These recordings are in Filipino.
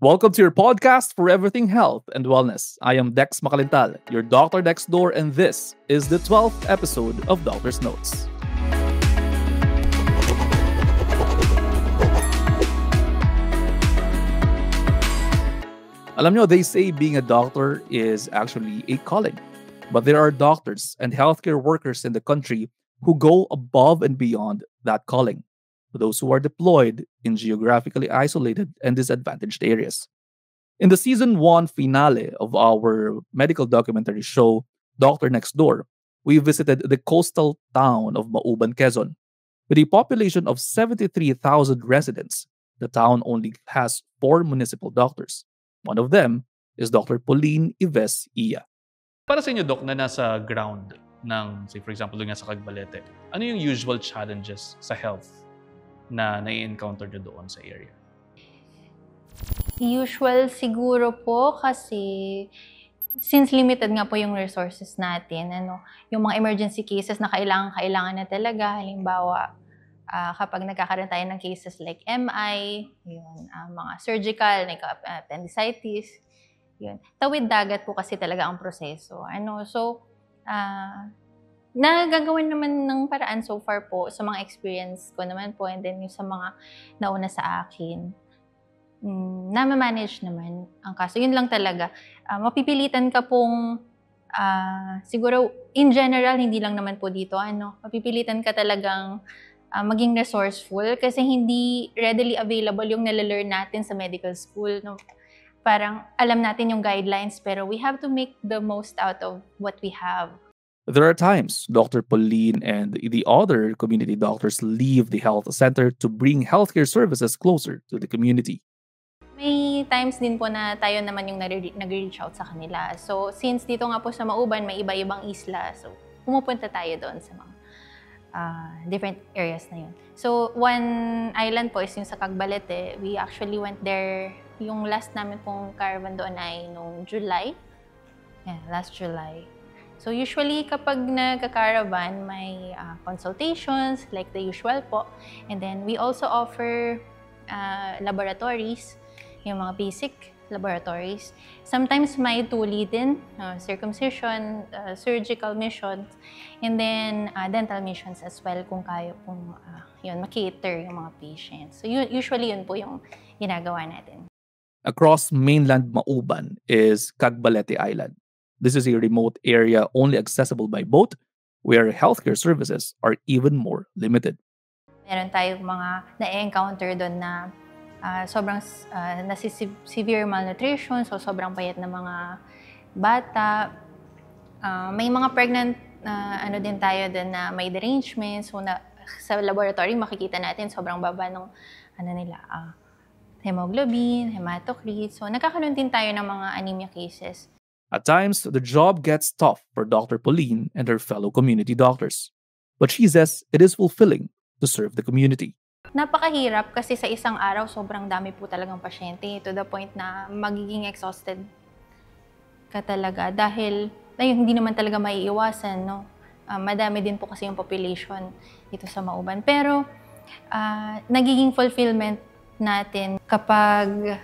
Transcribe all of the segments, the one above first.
Welcome to your podcast for everything health and wellness. I am Dex Makalintal, your doctor next door, and this is the 12th episode of Doctor's Notes. Alam nyo, they say being a doctor is actually a calling. But there are doctors and healthcare workers in the country who go above and beyond that calling. Those who are deployed in geographically isolated and disadvantaged areas. In the season 1 finale of our medical documentary show, Doctor Next Door, we visited the coastal town of Mauban, Quezon. With a population of 73,000 residents, the town only has 4 municipal doctors. One of them is Dr. Pauline Ives Iya. Para sa inyo, Doc, na nasa ground ng, say for example, doon nga sa Cagbalete, ano yung usual challenges sa health na nai-encounter nyo doon sa area? Usual siguro po kasi since limited nga po yung resources natin, yung mga emergency cases na kailangan na talaga, halimbawa, kapag nagkakaroon tayo ng cases like MI, mga surgical, like appendicitis, yun. Tawid dagat po kasi talaga ang proseso. Nagagawan naman ng paraan so far po sa mga experience ko naman po, and then yung sa mga nauna sa akin, na-manage naman ang kaso. Yun lang talaga. Mapipilitan ka pong, siguro in general, hindi lang naman po dito, mapipilitan ka talagang maging resourceful kasi hindi readily available yung nalalearn natin sa medical school. No? Parang alam natin yung guidelines pero we have to make the most out of what we have. There are times Dr. Pauline and the other community doctors leave the health center to bring healthcare services closer to the community. May times din po na tayo naman yung nag-reach out sa kanila. So, since dito nga po sa Mauban, may iba-ibang isla. So, pumupunta tayo doon sa mga different areas na yun. So, one island po is yung sa Cagbalete. We actually went there. Yung last namin pong caravan doon ay noong July. Yeah, last July. So, usually kapag nagka-caravan, may consultations like the usual po. And then, we also offer laboratories, yung mga basic laboratories. Sometimes may tuli din, circumcision, surgical missions, and then dental missions as well kung kaya pong makater yung mga patients. So usually yun po yung ginagawa natin. Across mainland Mauban is Cagbalete Island. This is a remote area only accessible by boat where healthcare services are even more limited. Meron tayong mga na-encounter doon na sobrang severe malnutrition, so sobrang payat na mga bata. May mga pregnant din tayo doon na may derangement. So sa laboratory makikita natin sobrang baba ng hemoglobin, hematocrit. So nagkakaroon din tayo ng mga anemia cases. At times, the job gets tough for Dr. Pauline and her fellow community doctors. But she says it is fulfilling to serve the community. Napakahirap kasi sa isang araw sobrang dami po talagang pasyente to the point na magiging exhausted ka talaga dahil hindi naman talaga maiiwasan, no? Madami din po kasi yung population dito sa Mauban. Pero nagiging fulfillment natin kapag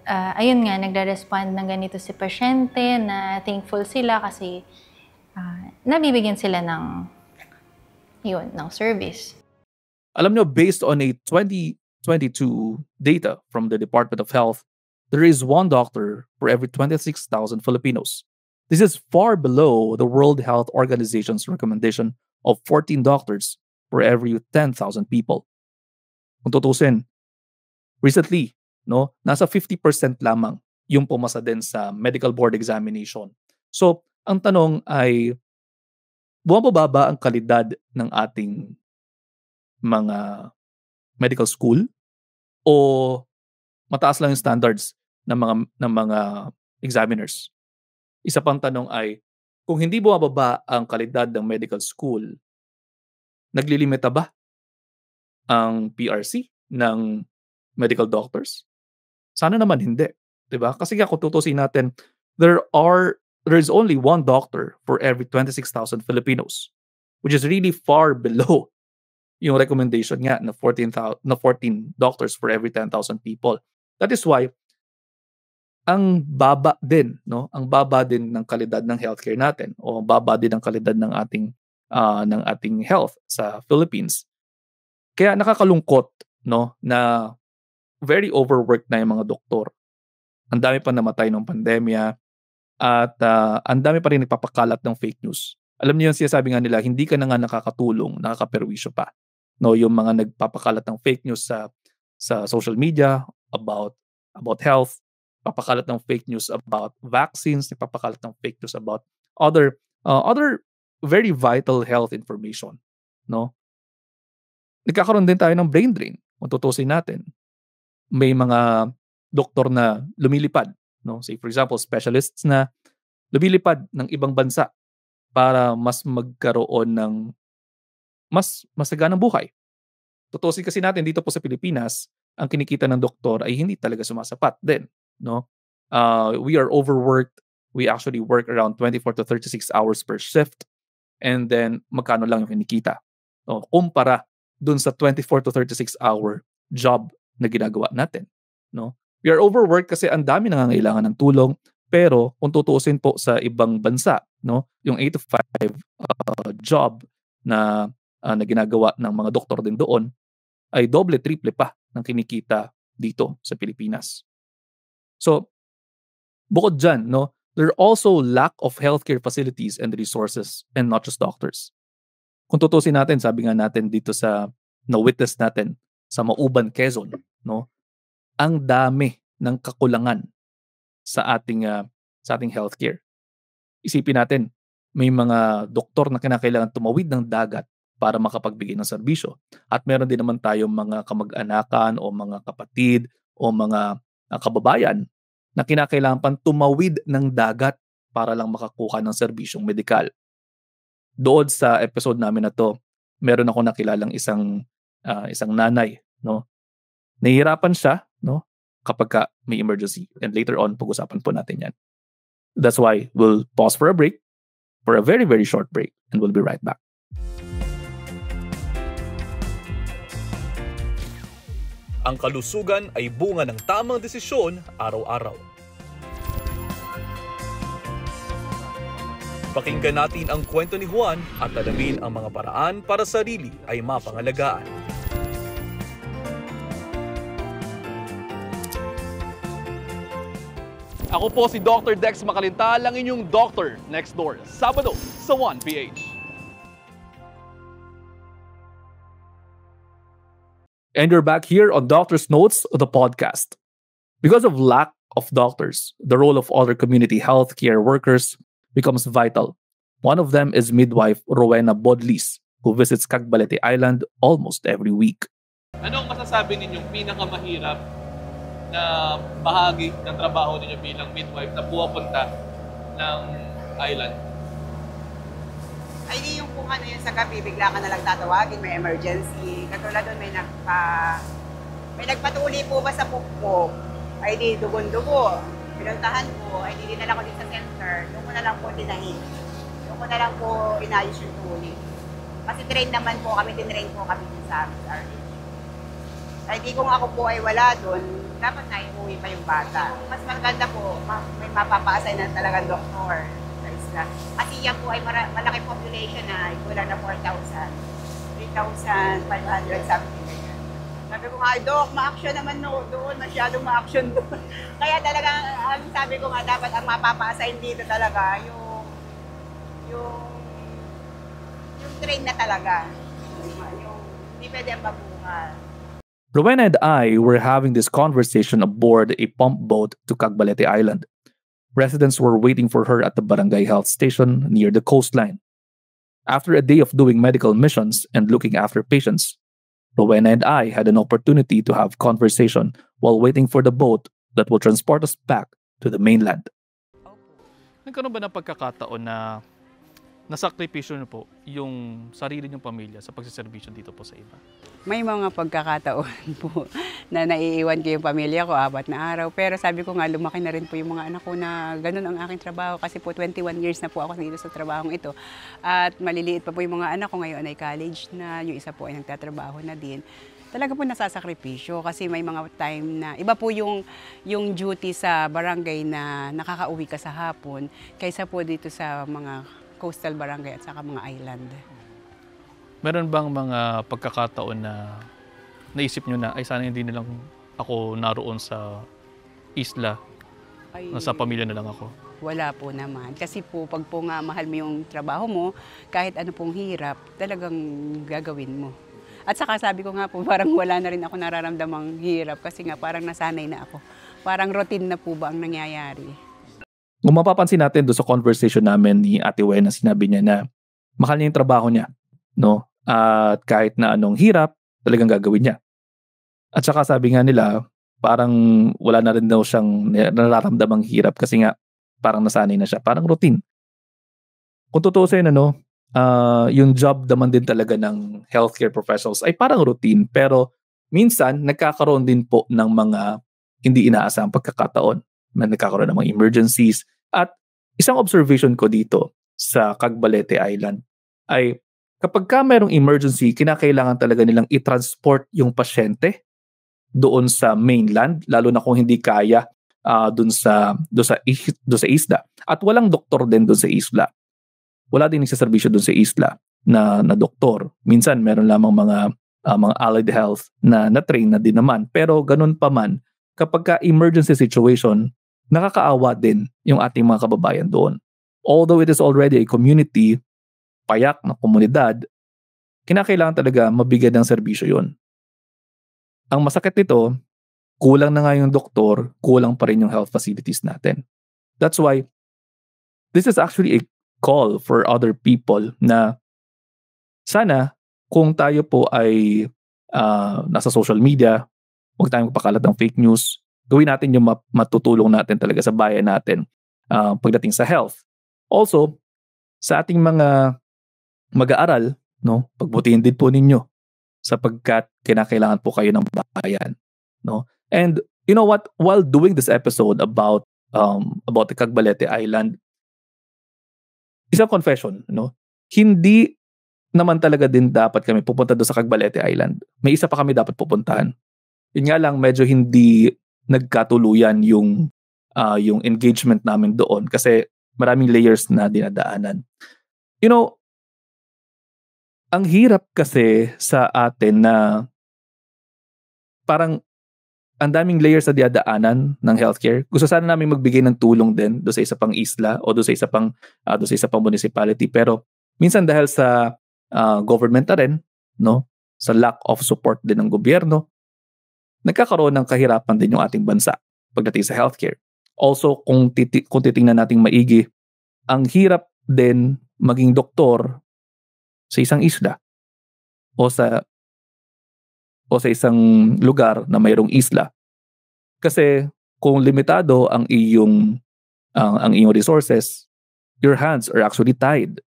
nagre-respond ng ganito si pasyente na thankful sila kasi nabibigyan sila ng service. Alam nyo, based on a 2022 data from the Department of Health, there is one doctor for every 26,000 Filipinos. This is far below the World Health Organization's recommendation of 14 doctors for every 10,000 people. Kung tutusin, recently, nasa 50% lamang yung pumasa din sa medical board examination. So, ang tanong ay, bumababa ba ang kalidad ng ating mga medical school o mataas lang yung standards ng mga examiners? Isa pang tanong ay, kung hindi bumababa ang kalidad ng medical school, naglilimita ba ang PRC ng medical doctors? Sana naman hindi, 'di ba? Kasi kung tutusin natin, there is only one doctor for every 26,000 Filipinos, which is really far below yung recommendation nga na 14 doctors for every 10,000 people. That is why ang baba din, no? Ang baba din ng kalidad ng healthcare natin o baba din ng kalidad ng ating health sa Philippines. Kaya nakakalungkot, no, na very overworked na yung mga doktor. Ang dami pa namatay ng pandemya at ang dami pa rin nagpapakalat ng fake news. Alam niyo yung sinasabi nga nila, hindi ka na nga nakakatulong, nakakaperwisyo pa. No, yung mga nagpapakalat ng fake news sa social media about health, papakalat ng fake news about vaccines, nagpapakalat ng fake news about other very vital health information, no? Nagkakaroon din tayo ng brain drain. Kung tutusin natin, may mga doktor na lumilipad, no? Say for example, specialists na lumilipad ng ibang bansa para mas magkaroon ng mas masaganang buhay. Tutusin kasi natin dito po sa Pilipinas, ang kinikita ng doktor ay hindi talaga sumasapat din, no? We are overworked. We actually work around 24 to 36 hours per shift, and then magkano lang yung kinikita. So, kumpara dun sa 24 to 36 hour job na ginagawa natin, no? We are overworked kasi ang dami nangangailangan ng tulong, pero kung tutuusin po sa ibang bansa, no, yung 8 to 5 job na ginagawa ng mga doktor din doon ay doble, triple pa ng kinikita dito sa Pilipinas. So, bukod dyan, no, there are also lack of healthcare facilities and resources, and not just doctors. Kung tutusin natin, sabi nga natin dito sa na-witness natin sa Mauban, Quezon, no, ang dami ng kakulangan sa ating healthcare. Isipin natin, may mga doktor na kinakailangan tumawid ng dagat para makapagbigay ng serbisyo. At meron din naman tayong mga kamag-anakan o mga kapatid o mga kababayan na kinakailangan pang tumawid ng dagat para lang makakuha ng serbisyong medikal. Doon sa episode namin na to, meron ako nakilalang isang nanay, no? Nahihirapan siya, no, kapag may emergency. And later on, pag-usapan po natin yan. That's why we'll pause for a break, for a very, very short break, and we'll be right back. Ang kalusugan ay bunga ng tamang desisyon araw-araw. Pakinggan natin ang kwento ni Juan at alamin ang mga paraan para sarili ay mapangalagaan. Ako po si Dr. Dex Makalintal, ang inyong Doctor Next Door, Sabado sa 1PH. And you're back here on Doctor's Notes, the podcast. Because of lack of doctors, the role of other community healthcare workers becomes vital. One of them is midwife Rowena Bodlis, who visits Cagbalete Island almost every week. Ano ang masasabi ninyong pinakamahirap na bahagi ng trabaho ninyo bilang midwife na pupunta ng island? Ay, di yung kung ano yun sa gabi, bigla ka nalang tatawagin, may emergency. Katulad doon, may nagpatuli po ba sa pukpok? Ay, di dugon-dugo. Pinuntahan ko, ay di dinala ko din sa center. Doon ko na lang po tinahin. Doon ko na lang po inayos yung tuli. Kasi train naman po kami, tinrain po kami din sa RH. Ay di kung ako po ay wala doon, dapat na iuwi pa yung bata. Mas maganda po, may mapapa-assign na talagang doktor sa isla. Kasi yan po ay malaki population na, kulang na 4,000. 3,500 something. Sabi ko nga, Dok, ma-action naman doon, masyadong ma-action doon. Kaya talaga, ang sabi ko nga, dapat ang mapapa-assign dito talaga, yung train na talaga. Yung hindi pwede ang babuhan. Rowena and I were having this conversation aboard a pump boat to Cagbalete Island. Residents were waiting for her at the barangay health station near the coastline. After a day of doing medical missions and looking after patients, Rowena and I had an opportunity to have conversation while waiting for the boat that will transport us back to the mainland. Nagkaroon ba ng pagkakataon na nasakripisyo niyo po yung sarili niyong pamilya sa pagsiservisyo dito po sa iba? May mga pagkakataon po na naiiwan ko yung pamilya ko 4 na araw. Pero sabi ko nga, lumaki na rin po yung mga anak ko na ganun ang aking trabaho. Kasi po 21 years na po ako dito sa trabahong ito. At maliliit pa po yung mga anak ko ngayon ay college na. Yung isa po ay nagtatrabaho na din. talaga po nasasakripisyo kasi may mga time na iba po yung duty sa barangay na nakakauwi ka sa hapon kaysa po dito sa mga coastal barangay at saka mga island. Meron bang mga pagkakataon na naisip nyo na, ay sana hindi na lang ako naroon sa isla, Ay, nasa pamilya na lang ako? wala po naman. Kasi po pag po nga mahal mo yung trabaho mo, kahit ano pong hirap, talagang gagawin mo. At saka sabi ko nga po, parang wala na rin ako nararamdamang hirap kasi nga parang nasanay na ako. Parang routine na po ba ang nangyayari? Kung mapapansin natin doon sa conversation namin ni Ate Wen, na sinabi niya na mahal niya yung trabaho niya, no? At kahit na anong hirap, talagang gagawin niya. At saka sabi nga nila, parang wala na rin daw siyang nararamdamang hirap kasi nga parang nasanay na siya, parang routine. Kung tutuusin, yung job naman din talaga ng healthcare professionals ay parang routine, pero minsan nagkakaroon din po ng mga hindi inaasahang pagkakataon. Nagkakaroon ng mga emergencies. At isang observation ko dito sa Cagbalete Island ay kapag ka mayroong emergency, kinakailangan talaga nilang i-transport yung pasyente doon sa mainland, lalo na kung hindi kaya doon sa isla. At walang doktor din doon sa isla. Wala din nagsaserbisyo doon sa isla na doktor. Minsan meron lamang mga allied health na train na din naman. Pero ganun pa man, kapag ka emergency situation, nakakaawa din yung ating mga kababayan doon. Although it is already a community, payak na komunidad, kinakailangan talaga mabigyan ng serbisyo yun. Ang masakit nito, kulang na nga yung doktor, kulang pa rin yung health facilities natin. That's why this is actually a call for other people na sana kung tayo po ay nasa social media, huwag tayong magpakalat ng fake news, gawin natin yung matutulong natin talaga sa bayan natin pagdating sa health. Also, sa ating mga mag-aaral, no, pagbutihin din po ninyo sapagkat kinakailangan po kayo ng bayan, no? And you know what, while doing this episode about the Cagbalete Island, isang confession, no? Hindi naman talaga din dapat kami pupunta doon sa Cagbalete Island. May isa pa kami dapat pupuntahan. Yun nga lang, medyo hindi nagkatuluyan yung engagement namin doon kasi maraming layers na dinadaanan. You know, ang hirap kasi sa atin na parang ang daming layers na dinadaanan ng healthcare. Gusto sana namin magbigay ng tulong din doon sa isa pang isla o doon sa isa pang municipality, pero minsan dahil sa government na rin, no, sa lack of support din ng gobyerno, nagkakaroon ng kahirapan din yung ating bansa pagdating sa healthcare. Also, kung titingnan nating maigi, ang hirap din maging doktor sa isang isla o sa isang lugar na mayroong isla. Kasi kung limitado ang iyong resources, your hands are actually tied,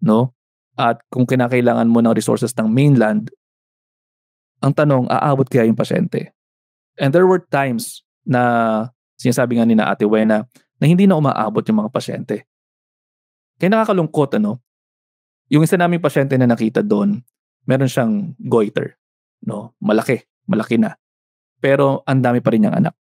no? At kung kinakailangan mo ng resources ng mainland, ang tanong, aabot kaya yung pasyente? And there were times na sinasabi nga ni na Ate Wena na hindi na umaabot yung mga pasyente. Kaya nakakalungkot, yung isa naming pasyente na nakita doon, meron siyang goiter, no? Malaki na. Pero ang dami pa rin niyang anak.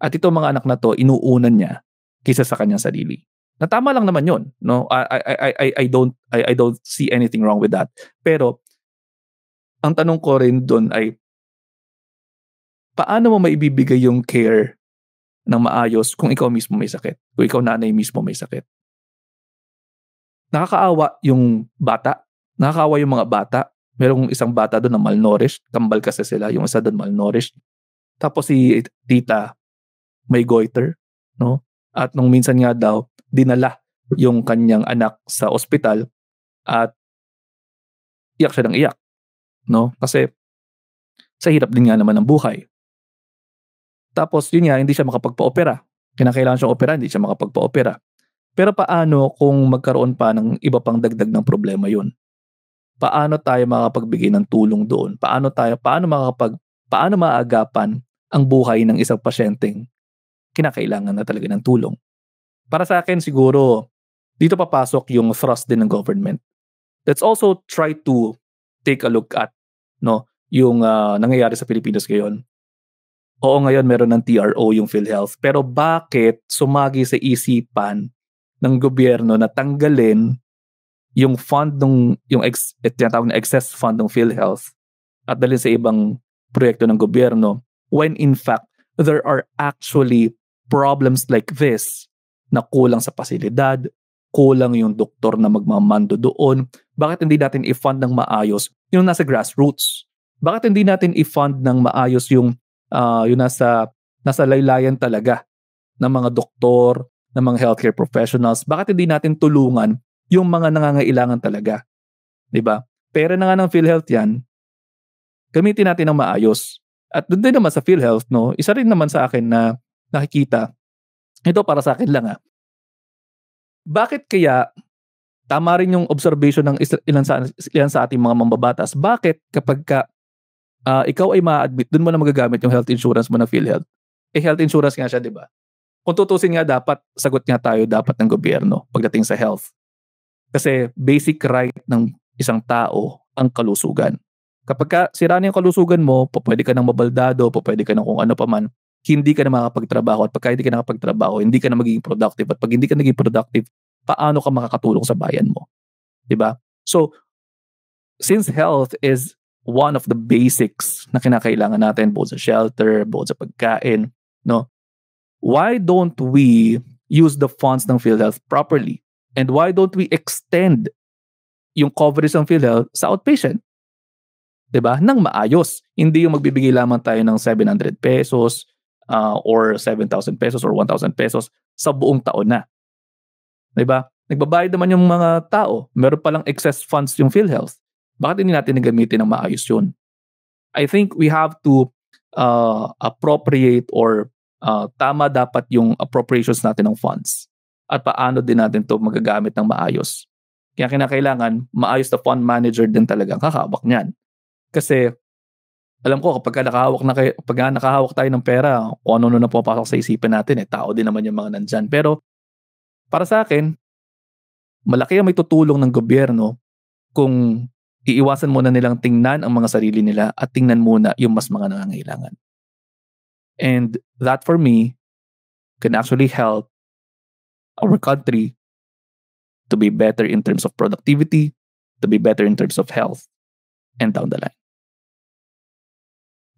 At itong mga anak na to, inuunan niya kaysa sa kanyang sarili. Na tama lang naman 'yon, no? I don't see anything wrong with that. Pero ang tanong ko rin doon ay paano mo maibibigay yung care ng maayos kung ikaw mismo may sakit? Kung ikaw nanay mismo may sakit? Nakakaawa yung bata. Nakakaawa yung mga bata. Merong isang bata doon na malnourished. Kambal kasi sila. Yung isa doon malnourished. Tapos si tita may goiter, no? At nung minsan nga daw, dinala yung kanyang anak sa ospital at iyak siya ng iyak, no? Kasi sa hirap din nga naman ng buhay. Tapos yun nga, hindi siya makapagpa-opera. Kinakailangan siyang opera, hindi siya makapagpa-opera. Pero paano kung magkaroon pa ng iba pang dagdag ng problema yun? Paano tayo makapagbigay ng tulong doon? Paano maagapan ang buhay ng isang pasyenteng kinakailangan na talaga ng tulong? Para sa akin siguro, dito papasok yung thrust din ng government. Let's also try to take a look at, no, yung nangyayari sa Pilipinas ngayon. Oo, ngayon meron ng TRO yung PhilHealth. Pero bakit sumagi sa isipan ng gobyerno na tanggalin yung fund yung tinatawag na excess fund ng PhilHealth at dalhin sa ibang proyekto ng gobyerno when in fact there are actually problems like this na kulang sa pasilidad, kulang yung doktor na magmamando doon. Bakit hindi natin i-fund ng maayos yung nasa grassroots? Bakit hindi natin i-fund ng maayos yung nasa laylayan talaga ng mga doktor, ng mga healthcare professionals? Bakit hindi natin tulungan yung mga nangangailangan talaga? 'Di ba? Pera na nga ng PhilHealth yan, gamitin natin ng maayos. At doon din naman sa PhilHealth, no, isa rin naman sa akin na nakikita, ito para sa akin lang bakit kaya, tama rin yung observation ng ilan sa ating mga mambabatas, bakit kapag ikaw ay ma-admit, doon mo na magagamit yung health insurance mo na PhilHealth? Health insurance nga siya, di ba? Kung tutusin nga dapat, sagot nga tayo dapat ng gobyerno pagdating sa health. Kasi basic right ng isang tao ang kalusugan. Kapag sira na yung kalusugan mo, pwede ka ng mabaldado, pwede ka ng kung ano pa man, hindi ka na makakapagtrabaho. At pagka hindi ka nakapagtrabaho, hindi ka na magiging productive. At pag hindi ka naging productive, paano ka makakatulong sa bayan mo? Diba? So, since health is one of the basics na kinakailangan natin, both sa shelter, both sa pagkain, no? Why don't we use the funds ng PhilHealth properly? And why don't we extend yung coverage ng PhilHealth sa outpatient? Diba? Nang maayos. Hindi yung magbibigay lamang tayo ng 700 pesos or 7,000 pesos or 1,000 pesos sa buong taon na. Diba? Nagbabayad naman yung mga tao. Meron palang excess funds yung PhilHealth. Bakit hindi natin nagamitin ng maayos yun? I think we have to appropriate or tama dapat yung appropriations natin ng funds. At paano din natin to magagamit ng maayos. Kaya kinakailangan maayos na fund manager din talagang kakawak niyan. Kasi alam ko kapag nakahawak tayo ng pera, kung ano na pumapasok sa isipan natin, tao din naman yung mga nandyan. Pero para sa akin, malaki ang may tutulong ng gobyerno kung iiwasan muna nilang tingnan ang mga sarili nila at tingnan muna yung mas mga nangangailangan. And that for me can actually help our country to be better in terms of productivity, to be better in terms of health, and down the line.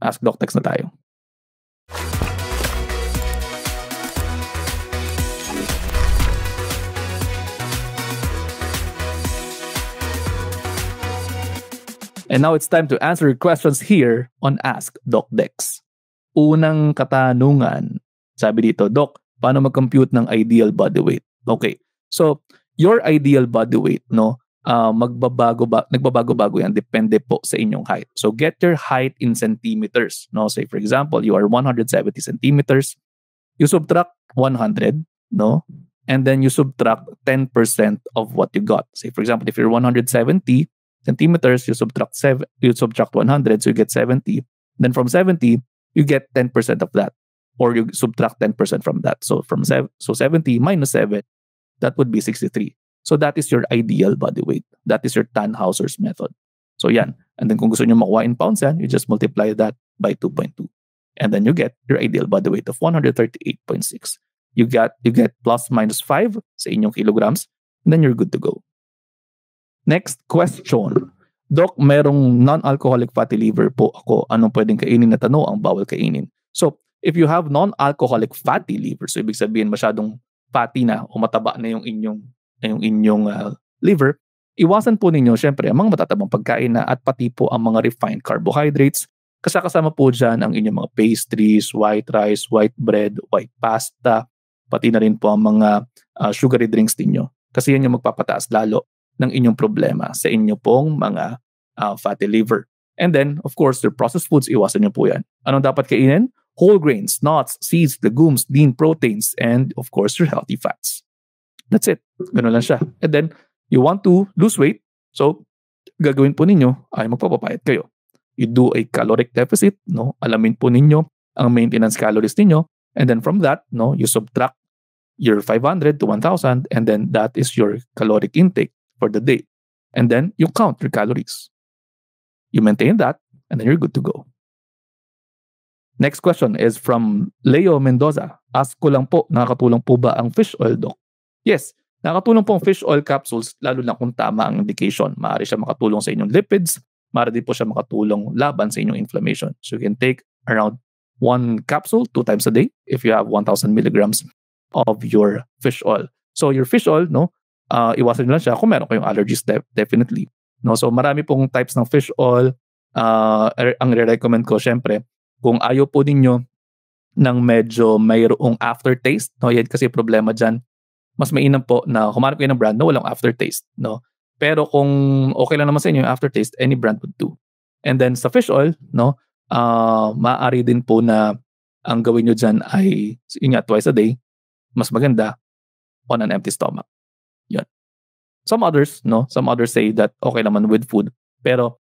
Ask Doc Tex na tayo. And now it's time to answer your questions here on Ask Doc Dex. Unang katanungan, sabi dito, Doc, paano mag-compute ng ideal body weight? Okay, so your ideal body weight, no, nagbabago-bago yan, depende po sa inyong height. So get your height in centimeters. No, say for example, you are 170 centimeters, you subtract 100, no, and then you subtract 10% of what you got. Say for example, if you're 170 centimeters, you subtract 100, so you get 70. Then from 70, you get 10% of that, or you subtract 10% from that. So 70 minus 7, that would be 63. So that is your ideal body weight. That is your Tannhauser's method. So yan. And then kung gusto nyo makuha in pounds yan, you just multiply that by 2.2. And then you get your ideal body weight of 138.6. You get plus minus 5 sa inyong kilograms, and then you're good to go. Next question. Doc, merong non-alcoholic fatty liver po ako. Anong pwedeng kainin na tano ang bawal kainin? So, if you have non-alcoholic fatty liver, so ibig sabihin masyadong fatty na o mataba na yung inyong liver, iwasan po ninyo syempre ang mga matatabang pagkain na at pati po ang mga refined carbohydrates. Kasama po dyan ang inyong mga pastries, white rice, white bread, white pasta, pati na rin po ang mga sugary drinks ninyo. Kasi yan yung magpapataas lalo ng inyong problema sa inyo pong mga fatty liver. And then, of course, your processed foods, iwasan nyo po yan. Anong dapat kainin? Whole grains, nuts, seeds, legumes, lean proteins, and of course, your healthy fats. That's it. Ganun lang siya. And then, you want to lose weight, so gagawin po ninyo ay magpapapayat kayo. You do a caloric deficit, no? Alamin po ninyo ang maintenance calories ninyo, and then from that, no, you subtract your 500 to 1,000, and then that is your caloric intake for the day. And then you count your calories. You maintain that, and then you're good to go. Next question is from Leo Mendoza. Ask ko lang po, nakakatulong po ba ang fish oil, Doc? Yes, nakakatulong po ang fish oil capsules, lalo lang kung tama ang indication. Maaari siya makatulong sa inyong lipids, maaari din po siya makatulong laban sa inyong inflammation. So you can take around 1 capsule 2 times a day if you have 1,000 milligrams of your fish oil. So your fish oil, no, iwasan nyo lang siya kung meron kayong allergies, definitely. No, so marami pong types ng fish oil. Ang re-recommend ko, syempre, kung ayaw po ninyo ng medyo mayroong aftertaste, no, yan kasi problema dyan, mas mainam po na humanap kayo ng brand na walang aftertaste, no. Pero kung okay lang naman sa inyo yung aftertaste, any brand would do. And then sa fish oil, no, maaari din po na ang gawin nyo dyan ay, yun nga, twice a day, mas maganda on an empty stomach. Yun. Some others say that okay naman with food, pero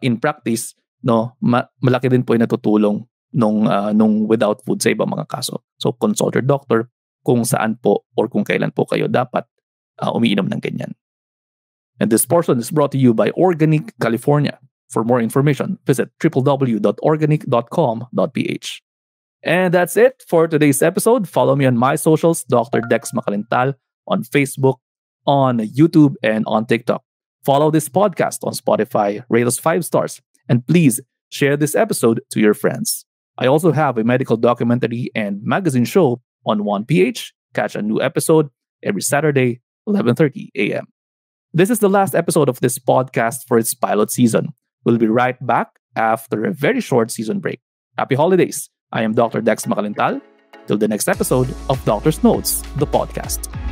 in practice, no, malaki din po yung natutulong nung without food sa ibang mga kaso. So consult your doctor kung saan po or kung kailan po kayo dapat umiinom ng ganyan. And this portion is brought to you by Organic California. For more information, visit www.organic.com.ph. And that's it for today's episode. Follow me on my socials, Dr. Dex Macalintal, on Facebook, on YouTube, and on TikTok. Follow this podcast on Spotify, rate us 5 stars, and please share this episode to your friends. I also have a medical documentary and magazine show on 1PH. Catch a new episode every Saturday, 11:30 a.m. This is the last episode of this podcast for its pilot season. We'll be right back after a very short season break. Happy holidays. I am Dr. Dex Macalintal. Till the next episode of Doctor's Notes, the podcast.